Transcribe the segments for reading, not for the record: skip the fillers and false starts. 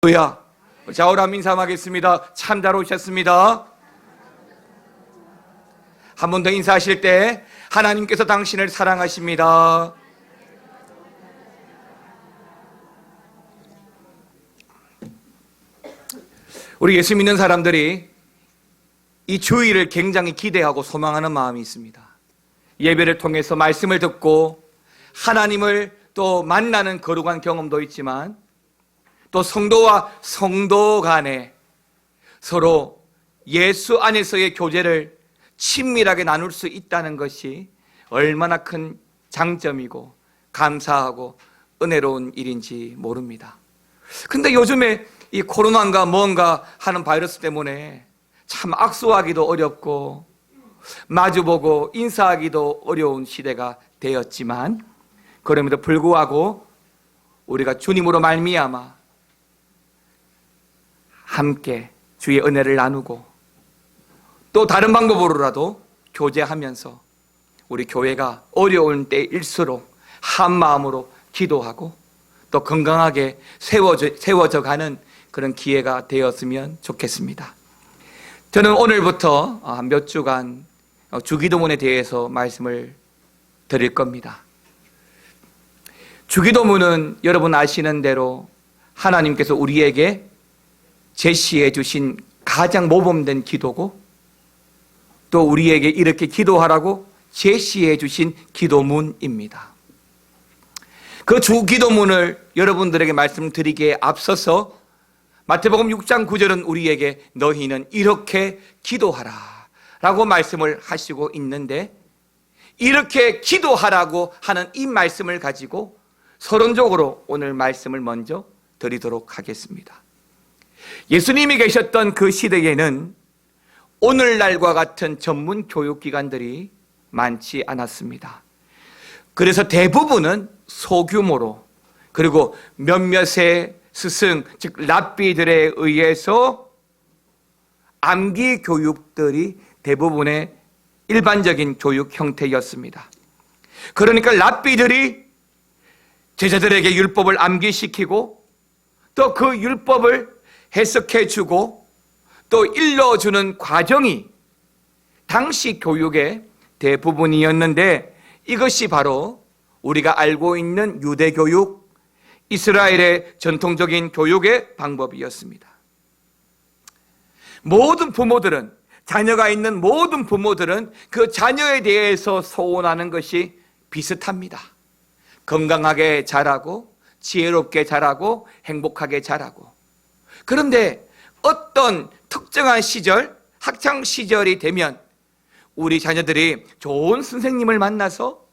할렐루야. 좌우람 인사하겠습니다. 참 잘 오셨습니다. 한 번 더 인사하실 때 하나님께서 당신을 사랑하십니다. 우리 예수 믿는 사람들이 이 주일을 굉장히 기대하고 소망하는 마음이 있습니다. 예배를 통해서 말씀을 듣고 하나님을 또 만나는 거룩한 경험도 있지만 또 성도와 성도 간에 서로 예수 안에서의 교제를 친밀하게 나눌 수 있다는 것이 얼마나 큰 장점이고 감사하고 은혜로운 일인지 모릅니다. 근데 요즘에 이 코로나인가 뭔가 하는 바이러스 때문에 참 악수하기도 어렵고 마주보고 인사하기도 어려운 시대가 되었지만 그럼에도 불구하고 우리가 주님으로 말미암아 함께 주의 은혜를 나누고 또 다른 방법으로라도 교제하면서 우리 교회가 어려운 때일수록 한 마음으로 기도하고 또 건강하게 세워져 가는 그런 기회가 되었으면 좋겠습니다. 저는 오늘부터 몇 주간 주기도문에 대해서 말씀을 드릴 겁니다. 주기도문은 여러분 아시는 대로 하나님께서 우리에게 제시해 주신 가장 모범된 기도고 또 우리에게 이렇게 기도하라고 제시해 주신 기도문입니다. 그 주기도문을 여러분들에게 말씀드리기에 앞서서 마태복음 6장 9절은 우리에게 너희는 이렇게 기도하라 라고 말씀을 하시고 있는데 이렇게 기도하라고 하는 이 말씀을 가지고 서론적으로 오늘 말씀을 먼저 드리도록 하겠습니다. 예수님이 계셨던 그 시대에는 오늘날과 같은 전문 교육기관들이 많지 않았습니다. 그래서 대부분은 소규모로 그리고 몇몇의 스승, 즉 랍비들에 의해서 암기 교육들이 대부분의 일반적인 교육 형태였습니다. 그러니까 랍비들이 제자들에게 율법을 암기시키고 또 그 율법을 해석해주고 또 일러주는 과정이 당시 교육의 대부분이었는데 이것이 바로 우리가 알고 있는 유대교육, 이스라엘의 전통적인 교육의 방법이었습니다. 모든 부모들은, 자녀가 있는 모든 부모들은 그 자녀에 대해서 소원하는 것이 비슷합니다. 건강하게 자라고 지혜롭게 자라고 행복하게 자라고. 그런데 어떤 특정한 시절, 학창 시절이 되면 우리 자녀들이 좋은 선생님을 만나서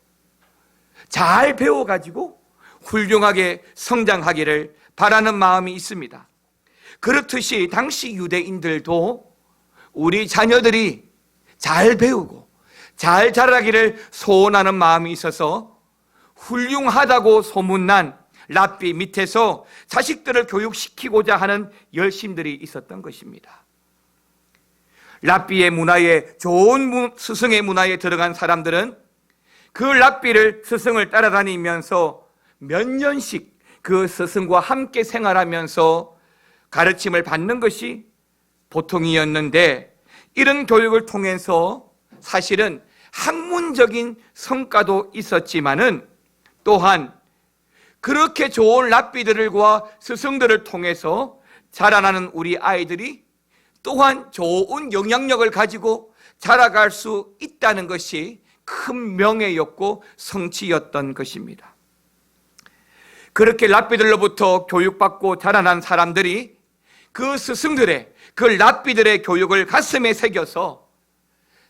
잘 배워가지고 훌륭하게 성장하기를 바라는 마음이 있습니다. 그렇듯이 당시 유대인들도 우리 자녀들이 잘 배우고 잘 자라기를 소원하는 마음이 있어서 훌륭하다고 소문난 랍비 밑에서 자식들을 교육시키고자 하는 열심들이 있었던 것입니다. 랍비의 문화에, 좋은 스승의 문화에 들어간 사람들은 그 랍비를, 스승을 따라다니면서 몇 년씩 그 스승과 함께 생활하면서 가르침을 받는 것이 보통이었는데 이런 교육을 통해서 사실은 학문적인 성과도 있었지만은 또한 그렇게 좋은 랍비들과 스승들을 통해서 자라나는 우리 아이들이 또한 좋은 영향력을 가지고 자라갈 수 있다는 것이 큰 명예였고 성취였던 것입니다. 그렇게 랍비들로부터 교육받고 자라난 사람들이 그 스승들의, 그 랍비들의 교육을 가슴에 새겨서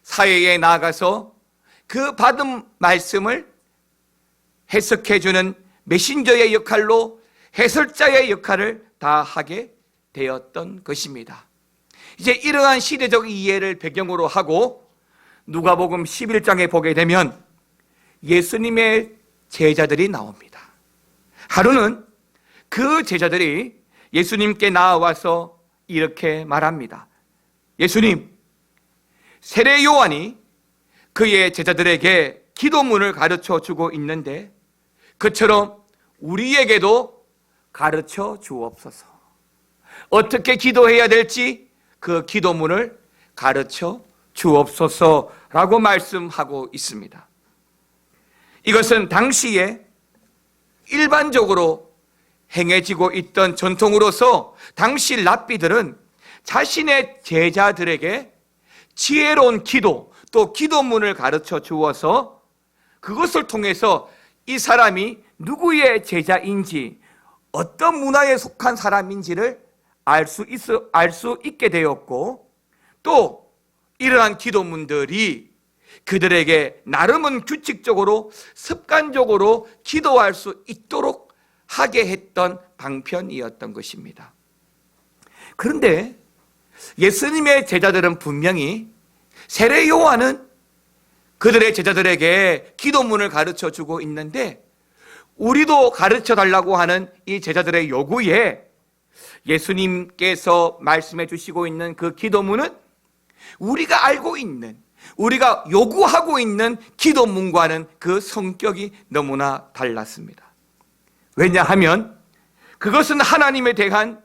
사회에 나가서 그 받은 말씀을 해석해주는 메신저의 역할로 해설자의 역할을 다 하게 되었던 것입니다. 이제 이러한 시대적 이해를 배경으로 하고 누가복음 11장에 보게 되면 예수님의 제자들이 나옵니다. 하루는 그 제자들이 예수님께 나와서 이렇게 말합니다. 예수님, 세례 요한이 그의 제자들에게 기도문을 가르쳐 주고 있는데 그처럼 우리에게도 가르쳐 주옵소서. 어떻게 기도해야 될지 그 기도문을 가르쳐 주옵소서라고 말씀하고 있습니다. 이것은 당시에 일반적으로 행해지고 있던 전통으로서 당시 랍비들은 자신의 제자들에게 지혜로운 기도, 또 기도문을 가르쳐 주어서 그것을 통해서 이 사람이 누구의 제자인지, 어떤 문화에 속한 사람인지를 알 수 있게 되었고, 또 이러한 기도문들이 그들에게 나름은 규칙적으로 습관적으로 기도할 수 있도록 하게 했던 방편이었던 것입니다. 그런데 예수님의 제자들은 분명히 세례 요한은 그들의 제자들에게 기도문을 가르쳐 주고 있는데, 우리도 가르쳐 달라고 하는 이 제자들의 요구에 예수님께서 말씀해 주시고 있는 그 기도문은 우리가 알고 있는, 우리가 요구하고 있는 기도문과는 그 성격이 너무나 달랐습니다. 왜냐하면 그것은 하나님에 대한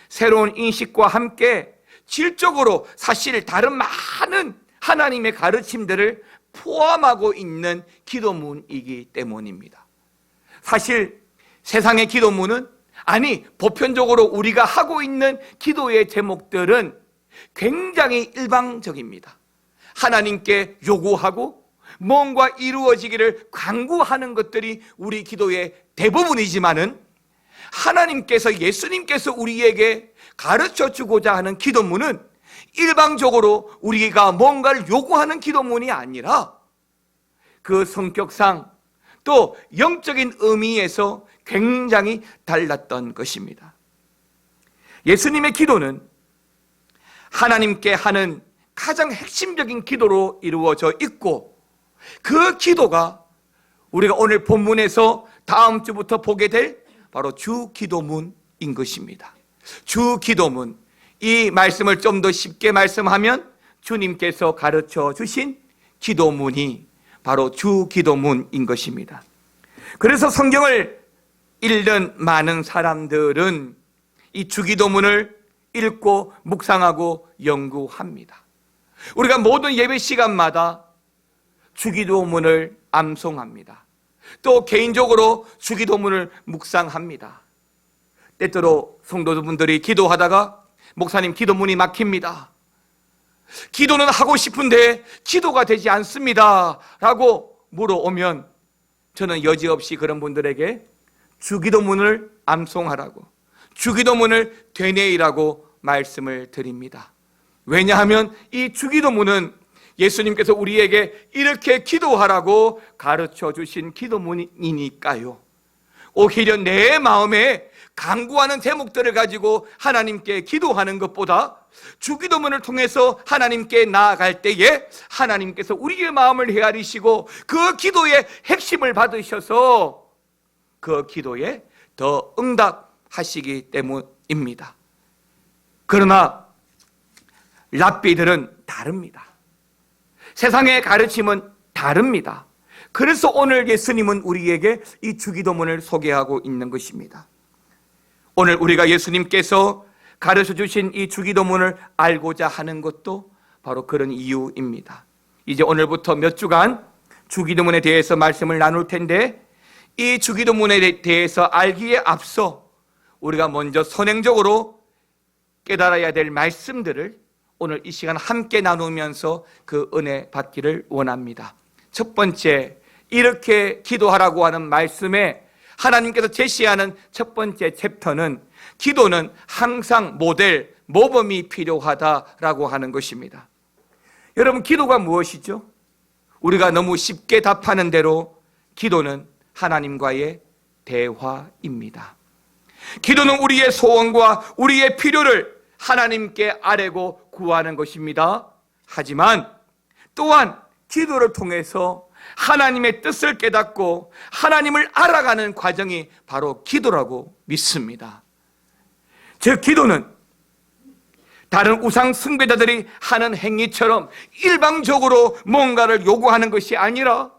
새로운 인식과 함께 질적으로 사실 다른 많은 하나님의 가르침들을 포함하고 있는 기도문이기 때문입니다. 사실 세상의 기도문은, 아니 보편적으로 우리가 하고 있는 기도의 제목들은 굉장히 일방적입니다. 하나님께 요구하고 뭔가 이루어지기를 간구하는 것들이 우리 기도의 대부분이지만은, 하나님께서, 예수님께서 우리에게 가르쳐 주고자 하는 기도문은 일방적으로 우리가 뭔가를 요구하는 기도문이 아니라 그 성격상 또 영적인 의미에서 굉장히 달랐던 것입니다. 예수님의 기도는 하나님께 하는 가장 핵심적인 기도로 이루어져 있고, 그 기도가 우리가 오늘 본문에서 다음 주부터 보게 될 바로 주 기도문인 것입니다. 주 기도문, 이 말씀을 좀 더 쉽게 말씀하면 주님께서 가르쳐 주신 기도문이 바로 주 기도문인 것입니다. 그래서 성경을 읽는 많은 사람들은 이 주 기도문을 읽고 묵상하고 연구합니다. 우리가 모든 예배 시간마다 주 기도문을 암송합니다. 또 개인적으로 주 기도문을 묵상합니다. 때때로 성도분들이 기도하다가 목사님 기도문이 막힙니다, 기도는 하고 싶은데 기도가 되지 않습니다 라고 물어오면 저는 여지없이 그런 분들에게 주기도문을 암송하라고, 주기도문을 되뇌이라고 말씀을 드립니다. 왜냐하면 이 주기도문은 예수님께서 우리에게 이렇게 기도하라고 가르쳐 주신 기도문이니까요. 오히려 내 마음에 간구하는 제목들을 가지고 하나님께 기도하는 것보다 주기도문을 통해서 하나님께 나아갈 때에 하나님께서 우리의 마음을 헤아리시고 그 기도의 핵심을 받으셔서 그 기도에 더 응답하시기 때문입니다. 그러나 랍비들은 다릅니다. 세상의 가르침은 다릅니다. 그래서 오늘 예수님은 우리에게 이 주기도문을 소개하고 있는 것입니다. 오늘 우리가 예수님께서 가르쳐 주신 이 주기도문을 알고자 하는 것도 바로 그런 이유입니다. 이제 오늘부터 몇 주간 주기도문에 대해서 말씀을 나눌 텐데, 이 주기도문에 대해서 알기에 앞서 우리가 먼저 선행적으로 깨달아야 될 말씀들을 오늘 이 시간 함께 나누면서 그 은혜 받기를 원합니다. 첫 번째, 이렇게 기도하라고 하는 말씀에 하나님께서 제시하는 첫 번째 챕터는 기도는 항상 모델, 모범이 필요하다라고 하는 것입니다. 여러분, 기도가 무엇이죠? 우리가 너무 쉽게 답하는 대로 기도는 하나님과의 대화입니다. 기도는 우리의 소원과 우리의 필요를 하나님께 아뢰고 구하는 것입니다. 하지만 또한 기도를 통해서 하나님의 뜻을 깨닫고 하나님을 알아가는 과정이 바로 기도라고 믿습니다. 즉, 기도는 다른 우상 숭배자들이 하는 행위처럼 일방적으로 뭔가를 요구하는 것이 아니라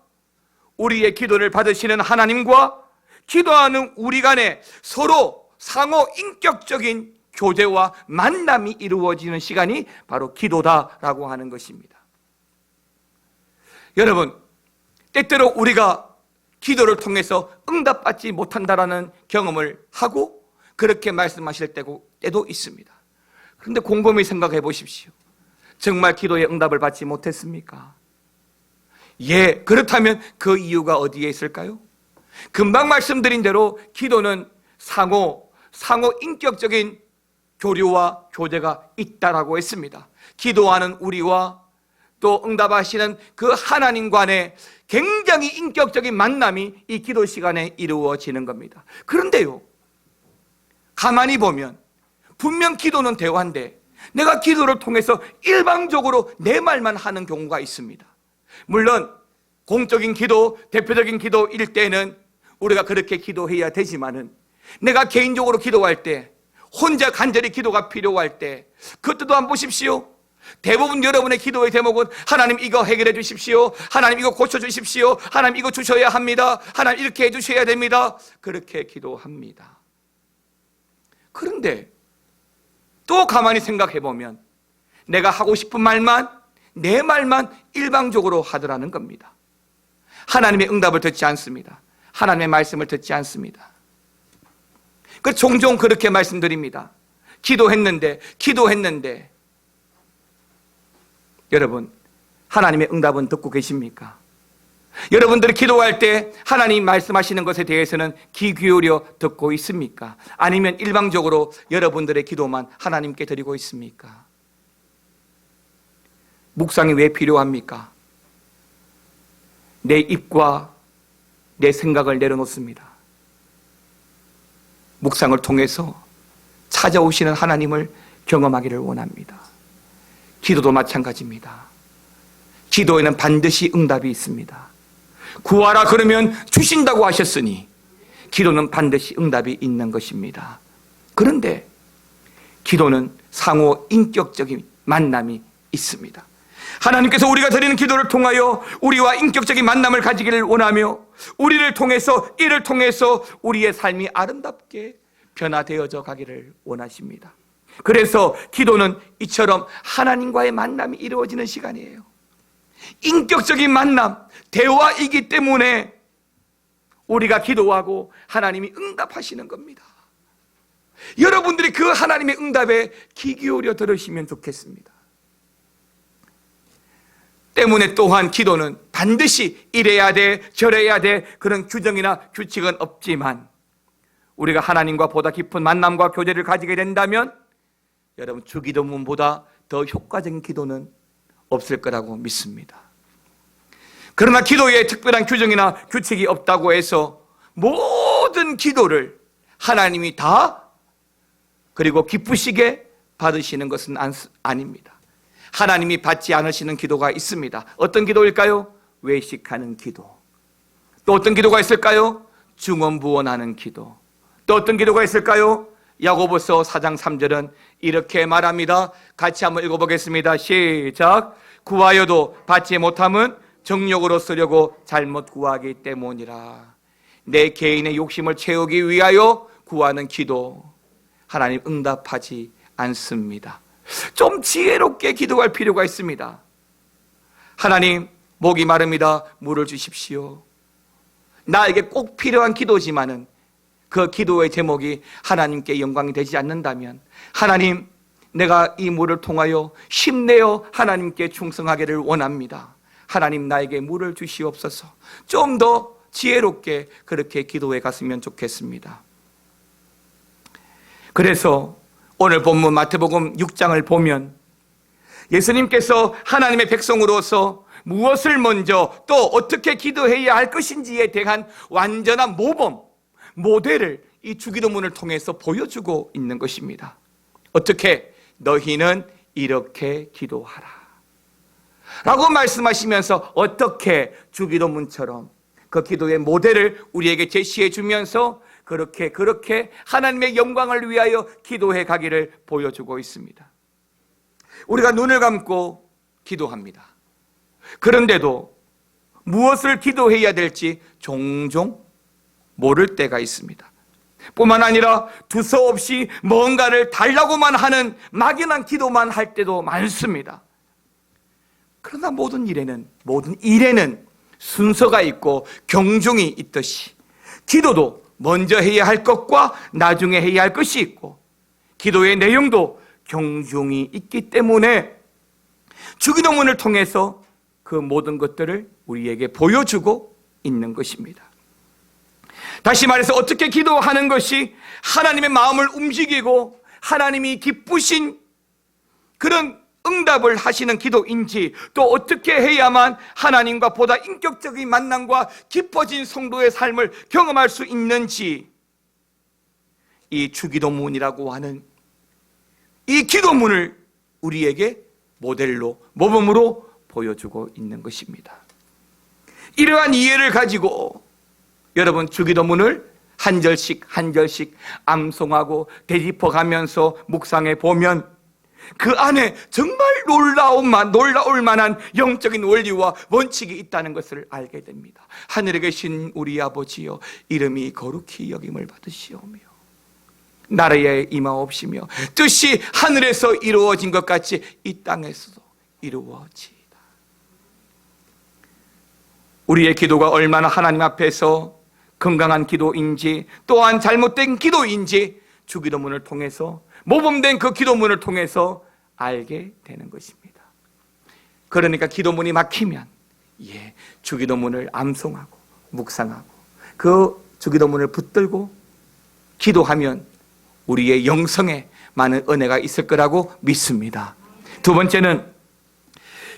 우리의 기도를 받으시는 하나님과 기도하는 우리 간에 서로 상호 인격적인 교제와 만남이 이루어지는 시간이 바로 기도다라고 하는 것입니다. 여러분, 때때로 우리가 기도를 통해서 응답받지 못한다라는 경험을 하고 그렇게 말씀하실 때도 있습니다. 그런데 곰곰이 생각해 보십시오. 정말 기도의 응답을 받지 못했습니까? 예, 그렇다면 그 이유가 어디에 있을까요? 금방 말씀드린 대로 기도는 상호 인격적인 교류와 교제가 있다라고 했습니다. 기도하는 우리와 또 응답하시는 그 하나님 간의 굉장히 인격적인 만남이 이 기도 시간에 이루어지는 겁니다. 그런데요, 가만히 보면 분명 기도는 대화인데 내가 기도를 통해서 일방적으로 내 말만 하는 경우가 있습니다. 물론 공적인 기도, 대표적인 기도일 때는 우리가 그렇게 기도해야 되지만은 내가 개인적으로 기도할 때, 혼자 간절히 기도가 필요할 때, 그것도 한번 보십시오. 대부분 여러분의 기도의 제목은 하나님 이거 해결해 주십시오, 하나님 이거 고쳐 주십시오, 하나님 이거 주셔야 합니다, 하나님 이렇게 해 주셔야 됩니다. 그렇게 기도합니다. 그런데 또 가만히 생각해 보면 내가 하고 싶은 말만, 내 말만 일방적으로 하더라는 겁니다. 하나님의 응답을 듣지 않습니다. 하나님의 말씀을 듣지 않습니다. 종종 그렇게 말씀드립니다. 기도했는데 여러분, 하나님의 응답은 듣고 계십니까? 여러분들이 기도할 때 하나님 말씀하시는 것에 대해서는 귀 기울여 듣고 있습니까? 아니면 일방적으로 여러분들의 기도만 하나님께 드리고 있습니까? 묵상이 왜 필요합니까? 내 입과 내 생각을 내려놓습니다. 묵상을 통해서 찾아오시는 하나님을 경험하기를 원합니다. 기도도 마찬가지입니다. 기도에는 반드시 응답이 있습니다. 구하라 그러면 주신다고 하셨으니 기도는 반드시 응답이 있는 것입니다. 그런데 기도는 상호 인격적인 만남이 있습니다. 하나님께서 우리가 드리는 기도를 통하여 우리와 인격적인 만남을 가지기를 원하며 이를 통해서 우리의 삶이 아름답게 변화되어져 가기를 원하십니다. 그래서 기도는 이처럼 하나님과의 만남이 이루어지는 시간이에요. 인격적인 만남, 대화이기 때문에 우리가 기도하고 하나님이 응답하시는 겁니다. 여러분들이 그 하나님의 응답에 귀 기울여 들으시면 좋겠습니다. 때문에 또한 기도는 반드시 이래야 돼, 저래야 돼, 그런 규정이나 규칙은 없지만 우리가 하나님과 보다 깊은 만남과 교제를 가지게 된다면 여러분, 주기도문보다 더 효과적인 기도는 없을 거라고 믿습니다. 그러나 기도에 특별한 규정이나 규칙이 없다고 해서 모든 기도를 하나님이 다 그리고 기쁘시게 받으시는 것은 아닙니다. 하나님이 받지 않으시는 기도가 있습니다. 어떤 기도일까요? 외식하는 기도. 또 어떤 기도가 있을까요? 중언부언하는 기도. 또 어떤 기도가 있을까요? 야고보서 4장 3절은 이렇게 말합니다. 같이 한번 읽어보겠습니다. 시작. 구하여도 받지 못함은 정욕으로 쓰려고 잘못 구하기 때문이라. 내 개인의 욕심을 채우기 위하여 구하는 기도, 하나님 응답하지 않습니다. 좀 지혜롭게 기도할 필요가 있습니다. 하나님, 목이 마릅니다. 물을 주십시오. 나에게 꼭 필요한 기도지만은 그 기도의 제목이 하나님께 영광이 되지 않는다면, 하나님, 내가 이 물을 통하여 힘내어 하나님께 충성하기를 원합니다. 하나님, 나에게 물을 주시옵소서. 좀 더 지혜롭게 그렇게 기도해 갔으면 좋겠습니다. 그래서 오늘 본문 마태복음 6장을 보면 예수님께서 하나님의 백성으로서 무엇을 먼저 또 어떻게 기도해야 할 것인지에 대한 완전한 모델을 이 주기도문을 통해서 보여주고 있는 것입니다. 어떻게? 너희는 이렇게 기도하라 라고 말씀하시면서 어떻게 주기도문처럼 그 기도의 모델을 우리에게 제시해 주면서 그렇게 하나님의 영광을 위하여 기도해 가기를 보여주고 있습니다. 우리가 눈을 감고 기도합니다. 그런데도 무엇을 기도해야 될지 종종 모를 때가 있습니다. 뿐만 아니라 두서없이 뭔가를 달라고만 하는 막연한 기도만 할 때도 많습니다. 그러나 모든 일에는 순서가 있고 경중이 있듯이 기도도 먼저 해야 할 것과 나중에 해야 할 것이 있고 기도의 내용도 경중이 있기 때문에 주기도문을 통해서 그 모든 것들을 우리에게 보여주고 있는 것입니다. 다시 말해서 어떻게 기도하는 것이 하나님의 마음을 움직이고 하나님이 기쁘신 그런 응답을 하시는 기도인지, 또 어떻게 해야만 하나님과 보다 인격적인 만남과 깊어진 성도의 삶을 경험할 수 있는지, 이 주기도문이라고 하는 이 기도문을 우리에게 모델로, 모범으로 보여주고 있는 것입니다. 이러한 이해를 가지고 여러분 주기도문을 한 절씩 한 절씩 암송하고 되짚어가면서 묵상해 보면 그 안에 정말 놀라울 만한 영적인 원리와 원칙이 있다는 것을 알게 됩니다. 하늘에 계신 우리 아버지여, 이름이 거룩히 여김을 받으시오며 나라에 임하옵시며 뜻이 하늘에서 이루어진 것 같이 이 땅에서도 이루어지이다. 우리의 기도가 얼마나 하나님 앞에서 건강한 기도인지, 또한 잘못된 기도인지 주기도문을 통해서, 모범된 그 기도문을 통해서 알게 되는 것입니다. 그러니까 기도문이 막히면 주기도문을 암송하고 묵상하고 그 주기도문을 붙들고 기도하면 우리의 영성에 많은 은혜가 있을 거라고 믿습니다. 두 번째는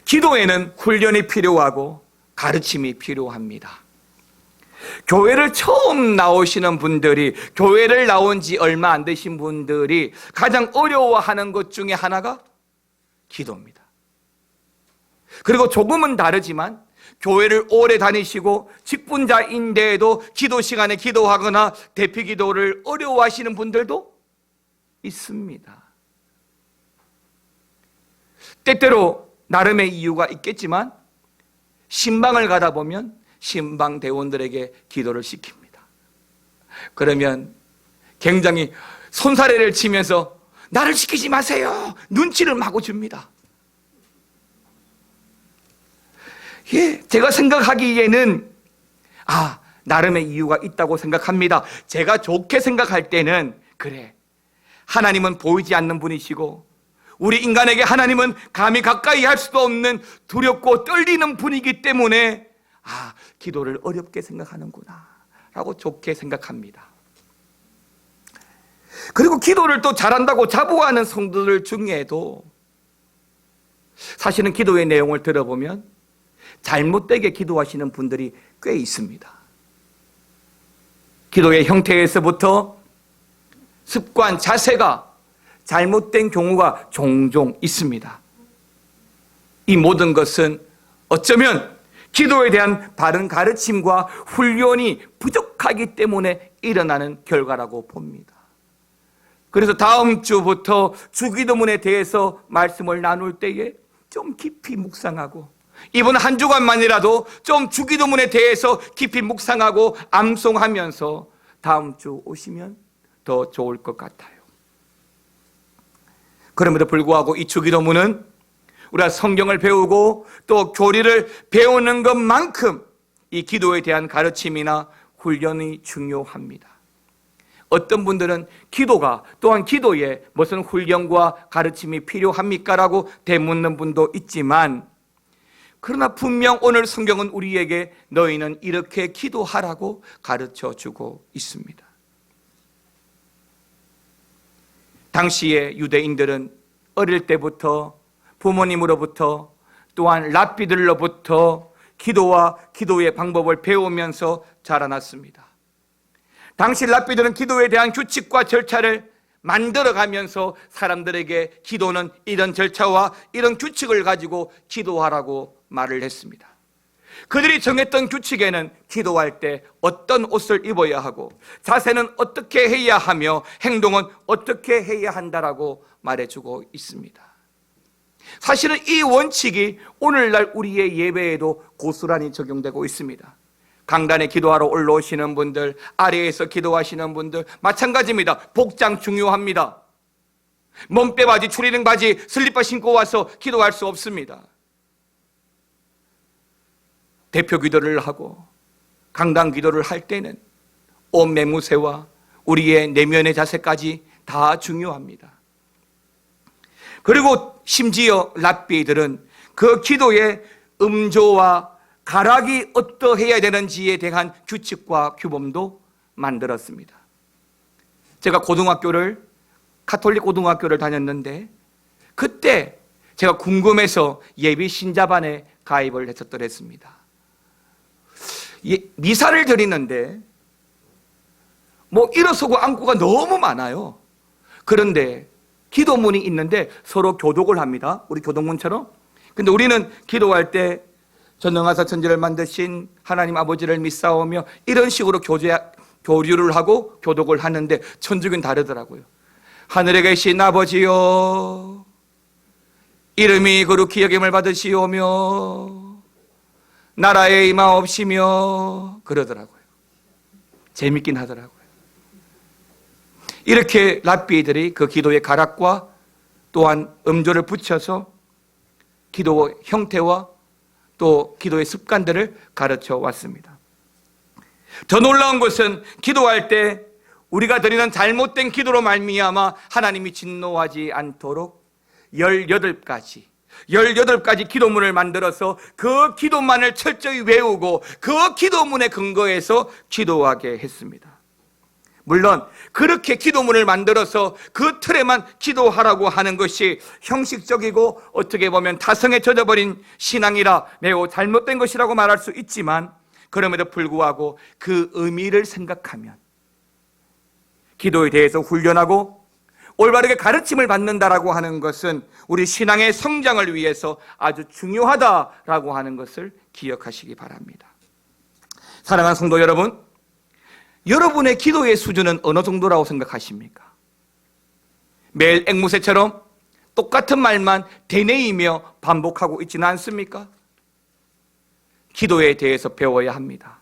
기도에는 훈련이 필요하고 가르침이 필요합니다. 교회를 처음 나오시는 분들이, 교회를 나온 지 얼마 안 되신 분들이 가장 어려워하는 것 중에 하나가 기도입니다. 그리고 조금은 다르지만 교회를 오래 다니시고 직분자인데도 기도 시간에 기도하거나 대피 기도를 어려워하시는 분들도 있습니다. 때때로 나름의 이유가 있겠지만 신방을 가다 보면 신방 대원들에게 기도를 시킵니다. 그러면 굉장히 손사래를 치면서 나를 시키지 마세요, 눈치를 마구 줍니다. 제가 생각하기에는 나름의 이유가 있다고 생각합니다. 제가 좋게 생각할 때는, 그래, 하나님은 보이지 않는 분이시고 우리 인간에게 하나님은 감히 가까이 할 수도 없는 두렵고 떨리는 분이기 때문에 기도를 어렵게 생각하는구나 라고 좋게 생각합니다. 그리고 기도를 또 잘한다고 자부하는 성도들 중에도 사실은 기도의 내용을 들어보면 잘못되게 기도하시는 분들이 꽤 있습니다. 기도의 형태에서부터 습관, 자세가 잘못된 경우가 종종 있습니다. 이 모든 것은 어쩌면 기도에 대한 바른 가르침과 훈련이 부족하기 때문에 일어나는 결과라고 봅니다. 그래서 다음 주부터 주기도문에 대해서 말씀을 나눌 때에 좀 깊이 묵상하고, 이번 한 주간만이라도 좀 주기도문에 대해서 깊이 묵상하고 암송하면서 다음 주 오시면 더 좋을 것 같아요. 그럼에도 불구하고 이 주기도문은 우리가 성경을 배우고 또 교리를 배우는 것만큼 이 기도에 대한 가르침이나 훈련이 중요합니다. 어떤 분들은 기도가, 또한 기도에 무슨 훈련과 가르침이 필요합니까? 라고 되묻는 분도 있지만, 그러나 분명 오늘 성경은 우리에게 너희는 이렇게 기도하라고 가르쳐 주고 있습니다. 당시에 유대인들은 어릴 때부터 부모님으로부터, 또한 랍비들로부터 기도와 기도의 방법을 배우면서 자라났습니다. 당시 랍비들은 기도에 대한 규칙과 절차를 만들어가면서 사람들에게 기도는 이런 절차와 이런 규칙을 가지고 기도하라고 말을 했습니다. 그들이 정했던 규칙에는 기도할 때 어떤 옷을 입어야 하고, 자세는 어떻게 해야 하며, 행동은 어떻게 해야 한다라고 말해주고 있습니다. 사실은 이 원칙이 오늘날 우리의 예배에도 고스란히 적용되고 있습니다. 강단에 기도하러 올라오시는 분들, 아래에서 기도하시는 분들 마찬가지입니다. 복장 중요합니다. 몸빼 바지, 추리닝 바지, 슬리퍼 신고 와서 기도할 수 없습니다. 대표 기도를 하고 강단 기도를 할 때는 옷 매무새와 우리의 내면의 자세까지 다 중요합니다. 그리고 심지어 랍비들은 그 기도의 음조와 가락이 어떠해야 되는지에 대한 규칙과 규범도 만들었습니다. 제가 카톨릭 고등학교를 다녔는데 그때 제가 궁금해서 예비 신자반에 가입을 했었더랬습니다. 미사를 드리는데 일어서고 앉고가 너무 많아요. 그런데 기도문이 있는데 서로 교독을 합니다. 우리 교독문처럼. 근데 우리는 기도할 때 전능하사 천지를 만드신 하나님 아버지를 믿사오며 이런 식으로 교류를 하고 교독을 하는데 천주교는 다르더라고요. 하늘에 계신 아버지여, 이름이 거룩히 여김을 받으시오며 나라에 임하옵시며 그러더라고요. 재밌긴 하더라고요. 이렇게 랍비들이 그 기도의 가락과 또한 음조를 붙여서 기도 형태와 또 기도의 습관들을 가르쳐 왔습니다. 더 놀라운 것은 기도할 때 우리가 드리는 잘못된 기도로 말미암아 하나님이 진노하지 않도록 18가지 기도문을 만들어서 그 기도만을 철저히 외우고 그 기도문에 근거해서 기도하게 했습니다. 물론 그렇게 기도문을 만들어서 그 틀에만 기도하라고 하는 것이 형식적이고 어떻게 보면 타성에 젖어버린 신앙이라 매우 잘못된 것이라고 말할 수 있지만, 그럼에도 불구하고 그 의미를 생각하면 기도에 대해서 훈련하고 올바르게 가르침을 받는다라고 하는 것은 우리 신앙의 성장을 위해서 아주 중요하다라고 하는 것을 기억하시기 바랍니다. 사랑하는 성도 여러분, 여러분의 기도의 수준은 어느 정도라고 생각하십니까? 매일 앵무새처럼 똑같은 말만 되뇌이며 반복하고 있지는 않습니까? 기도에 대해서 배워야 합니다.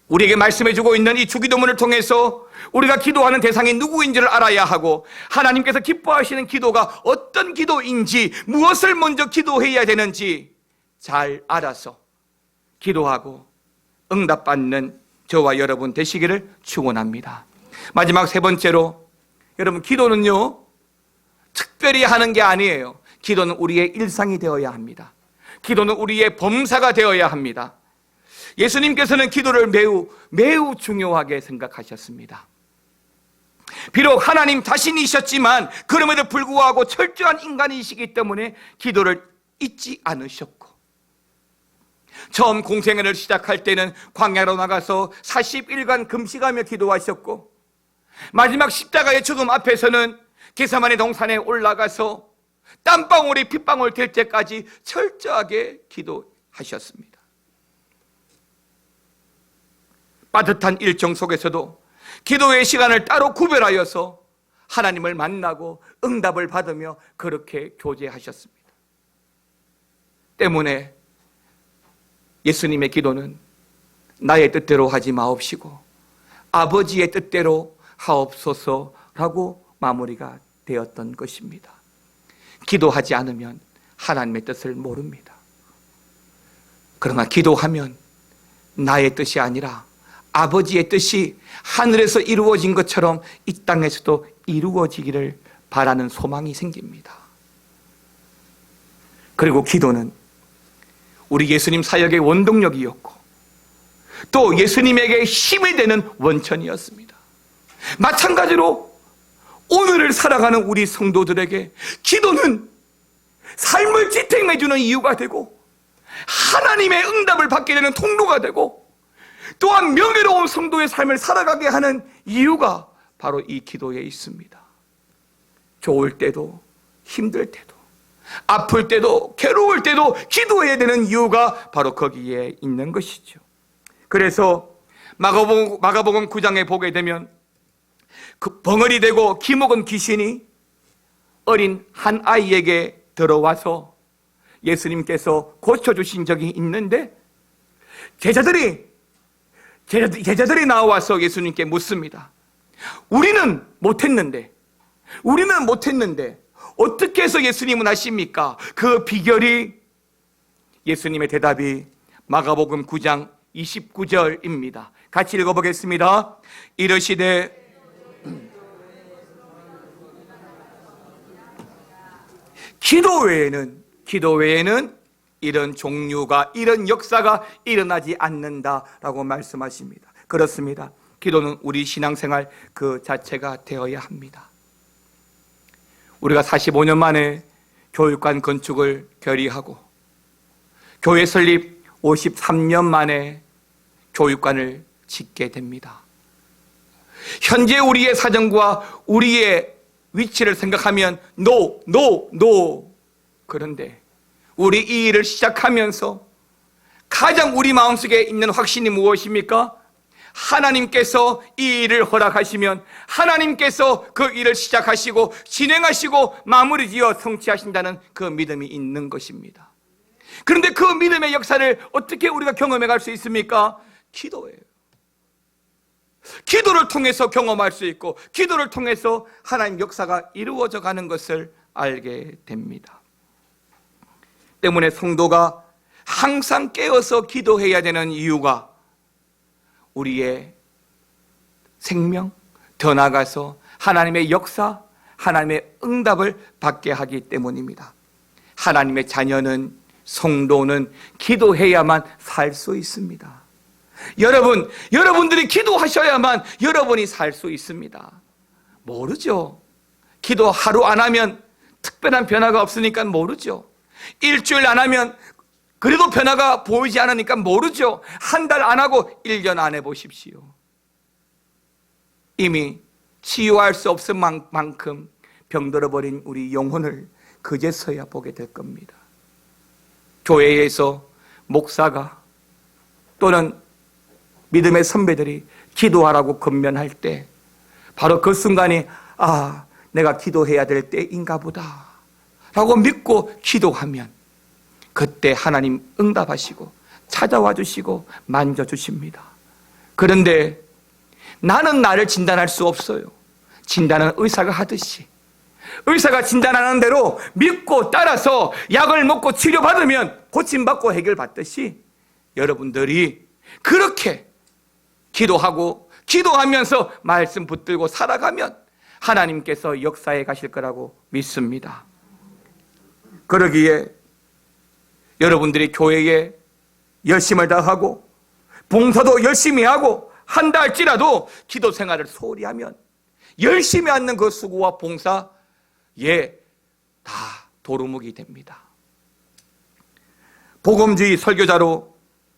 우리에게 말씀해주고 있는 이 주기도문을 통해서 우리가 기도하는 대상이 누구인지를 알아야 하고, 하나님께서 기뻐하시는 기도가 어떤 기도인지, 무엇을 먼저 기도해야 되는지 잘 알아서 기도하고 응답받는 저와 여러분 되시기를 축원합니다. 마지막 세 번째로, 여러분, 기도는요 특별히 하는 게 아니에요. 기도는 우리의 일상이 되어야 합니다. 기도는 우리의 범사가 되어야 합니다. 예수님께서는 기도를 매우 중요하게 생각하셨습니다. 비록 하나님 자신이셨지만 그럼에도 불구하고 철저한 인간이시기 때문에 기도를 잊지 않으셨고, 처음 공생애를 시작할 때는 광야로 나가서 40일간 금식하며 기도하셨고, 마지막 십자가의 죽음 앞에서는 겟세마네 동산에 올라가서 땀방울이 핏방울 될 때까지 철저하게 기도하셨습니다. 빠듯한 일정 속에서도 기도의 시간을 따로 구별하여서 하나님을 만나고 응답을 받으며 그렇게 교제하셨습니다. 때문에 예수님의 기도는 나의 뜻대로 하지 마옵시고 아버지의 뜻대로 하옵소서라고 마무리가 되었던 것입니다. 기도하지 않으면 하나님의 뜻을 모릅니다. 그러나 기도하면 나의 뜻이 아니라 아버지의 뜻이 하늘에서 이루어진 것처럼 이 땅에서도 이루어지기를 바라는 소망이 생깁니다. 그리고 기도는 우리 예수님 사역의 원동력이었고 또 예수님에게 힘이 되는 원천이었습니다. 마찬가지로 오늘을 살아가는 우리 성도들에게 기도는 삶을 지탱해주는 이유가 되고 하나님의 응답을 받게 되는 통로가 되고 또한 명예로운 성도의 삶을 살아가게 하는 이유가 바로 이 기도에 있습니다. 좋을 때도 힘들 때도 아플 때도 괴로울 때도 기도해야 되는 이유가 바로 거기에 있는 것이죠. 그래서 마가복음 9장에 보게 되면 그 벙어리 되고 기먹은 귀신이 어린 한 아이에게 들어와서 예수님께서 고쳐주신 적이 있는데, 제자들이 나와서 예수님께 묻습니다. 우리는 못했는데 어떻게 해서 예수님은 하십니까? 그 비결이, 예수님의 대답이 마가복음 9장 29절입니다. 같이 읽어보겠습니다. 이르시되 기도 외에는 이런 종류가, 이런 역사가 일어나지 않는다라고 말씀하십니다. 그렇습니다. 기도는 우리 신앙생활 그 자체가 되어야 합니다. 우리가 45년 만에 교육관 건축을 결의하고 교회 설립 53년 만에 교육관을 짓게 됩니다. 현재 우리의 사정과 우리의 위치를 생각하면 no. 그런데 우리 이 일을 시작하면서 가장 우리 마음속에 있는 확신이 무엇입니까? 하나님께서 이 일을 허락하시면 하나님께서 그 일을 시작하시고 진행하시고 마무리 지어 성취하신다는 그 믿음이 있는 것입니다. 그런데 그 믿음의 역사를 어떻게 우리가 경험해 갈 수 있습니까? 기도예요. 기도를 통해서 경험할 수 있고 기도를 통해서 하나님 역사가 이루어져 가는 것을 알게 됩니다. 때문에 성도가 항상 깨어서 기도해야 되는 이유가 우리의 생명, 더 나아가서 하나님의 역사, 하나님의 응답을 받게 하기 때문입니다. 하나님의 자녀는, 성도는 기도해야만 살 수 있습니다. 여러분들이 기도하셔야만 여러분이 살 수 있습니다. 모르죠. 기도 하루 안 하면 특별한 변화가 없으니까 모르죠. 일주일 안 하면 그래도 변화가 보이지 않으니까 모르죠. 한 달 안 하고 1년 안 해보십시오. 이미 치유할 수 없을 만큼 병들어버린 우리 영혼을 그제서야 보게 될 겁니다. 교회에서 목사가 또는 믿음의 선배들이 기도하라고 권면할 때 바로 그 순간이 내가 기도해야 될 때인가 보다 라고 믿고 기도하면 그때 하나님 응답하시고 찾아와 주시고 만져주십니다. 그런데 나는 나를 진단할 수 없어요. 진단은 의사가 하듯이 의사가 진단하는 대로 믿고 따라서 약을 먹고 치료받으면 고침받고 해결받듯이 여러분들이 그렇게 기도하면서 말씀 붙들고 살아가면 하나님께서 역사해 가실 거라고 믿습니다. 그러기에 여러분들이 교회에 열심을 다하고 봉사도 열심히 하고 한다 할지라도 기도 생활을 소홀히 하면 열심히 하는 그 수고와 봉사에 다 도루묵이 됩니다. 복음주의 설교자로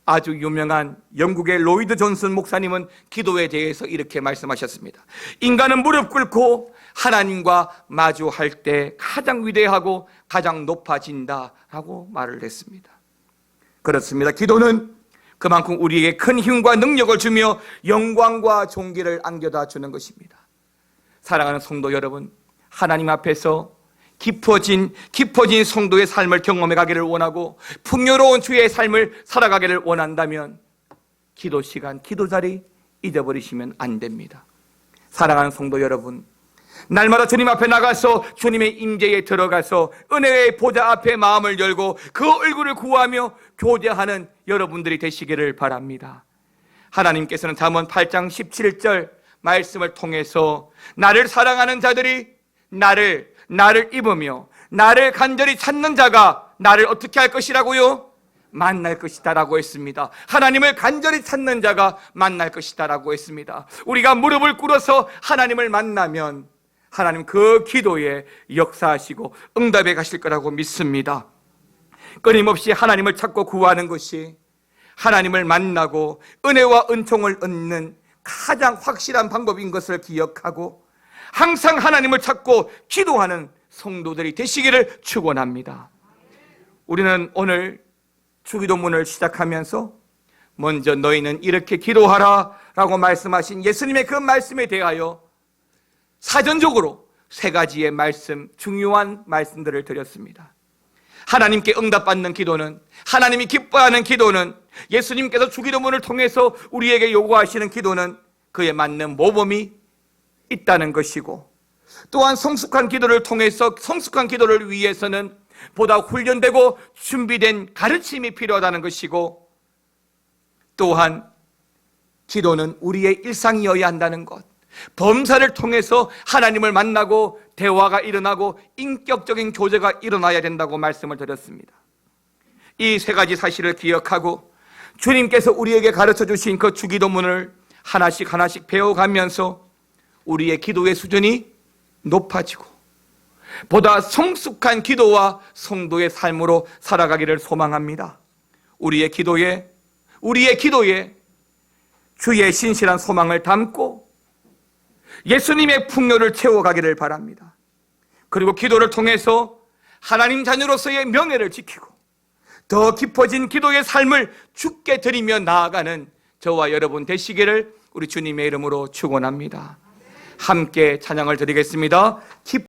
아주 유명한 영국의 로이드 존슨 목사님은 기도에 대해서 이렇게 말씀하셨습니다. 인간은 무릎 꿇고 하나님과 마주할 때 가장 위대하고 가장 높아진다라고 말을 했습니다. 그렇습니다. 기도는 그만큼 우리에게 큰 힘과 능력을 주며 영광과 존귀를 안겨다 주는 것입니다. 사랑하는 성도 여러분, 하나님 앞에서 깊어진 성도의 삶을 경험해 가기를 원하고 풍요로운 주의 삶을 살아가기를 원한다면 기도 시간, 기도 자리 잊어버리시면 안 됩니다. 사랑하는 성도 여러분, 날마다 주님 앞에 나가서 주님의 임재에 들어가서 은혜의 보좌 앞에 마음을 열고 그 얼굴을 구하며 교제하는 여러분들이 되시기를 바랍니다. 하나님께서는 잠언 8장 17절 말씀을 통해서 나를 사랑하는 자들이 나를 입으며 나를 간절히 찾는 자가 나를 어떻게 할 것이라고요? 만날 것이다 라고 했습니다. 하나님을 간절히 찾는 자가 만날 것이다 라고 했습니다. 우리가 무릎을 꿇어서 하나님을 만나면 하나님 그 기도에 역사하시고 응답해 가실 거라고 믿습니다. 끊임없이 하나님을 찾고 구하는 것이 하나님을 만나고 은혜와 은총을 얻는 가장 확실한 방법인 것을 기억하고 항상 하나님을 찾고 기도하는 성도들이 되시기를 축원합니다. 우리는 오늘 주기도문을 시작하면서 먼저 너희는 이렇게 기도하라 라고 말씀하신 예수님의 그 말씀에 대하여 사전적으로 3가지의 말씀, 중요한 말씀들을 드렸습니다. 하나님께 응답받는 기도는, 하나님이 기뻐하는 기도는, 예수님께서 주기도문을 통해서 우리에게 요구하시는 기도는 그에 맞는 모범이 있다는 것이고, 또한 성숙한 기도를 통해서, 성숙한 기도를 위해서는 보다 훈련되고 준비된 가르침이 필요하다는 것이고, 또한 기도는 우리의 일상이어야 한다는 것, 범사를 통해서 하나님을 만나고 대화가 일어나고 인격적인 교제가 일어나야 된다고 말씀을 드렸습니다. 이 세 가지 사실을 기억하고 주님께서 우리에게 가르쳐 주신 그 주기도문을 하나씩 하나씩 배워가면서 우리의 기도의 수준이 높아지고 보다 성숙한 기도와 성도의 삶으로 살아가기를 소망합니다. 우리의 기도에 주의 신실한 소망을 담고 예수님의 풍요를 채워가기를 바랍니다. 그리고 기도를 통해서 하나님 자녀로서의 명예를 지키고 더 깊어진 기도의 삶을 주께 드리며 나아가는 저와 여러분 되시기를 우리 주님의 이름으로 축원합니다. 함께 찬양을 드리겠습니다.